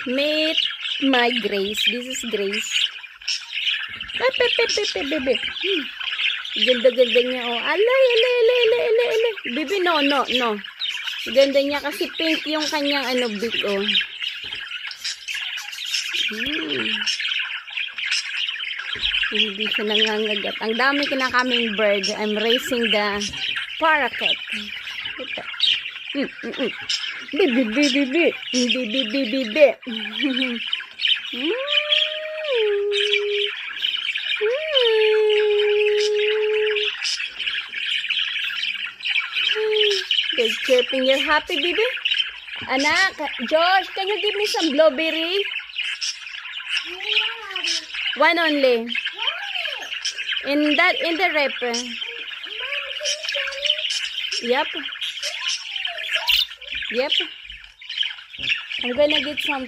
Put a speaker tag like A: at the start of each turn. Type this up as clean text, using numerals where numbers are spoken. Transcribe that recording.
A: Meet my Grace. This is Grace. Bebe. Ganda-ganda niya, oh. Alay. Bebe, no. Ganda niya kasi pink yung kanyang beak, oh. Hindi siya nangangagat. Ang dami kinakaming bird. I'm raising the parakeet. Ito. Bibi. They're chirping. You're happy, baby? Anak, Josh, can you give me some blueberry? One only. In the rep. Yep. I'm gonna get some.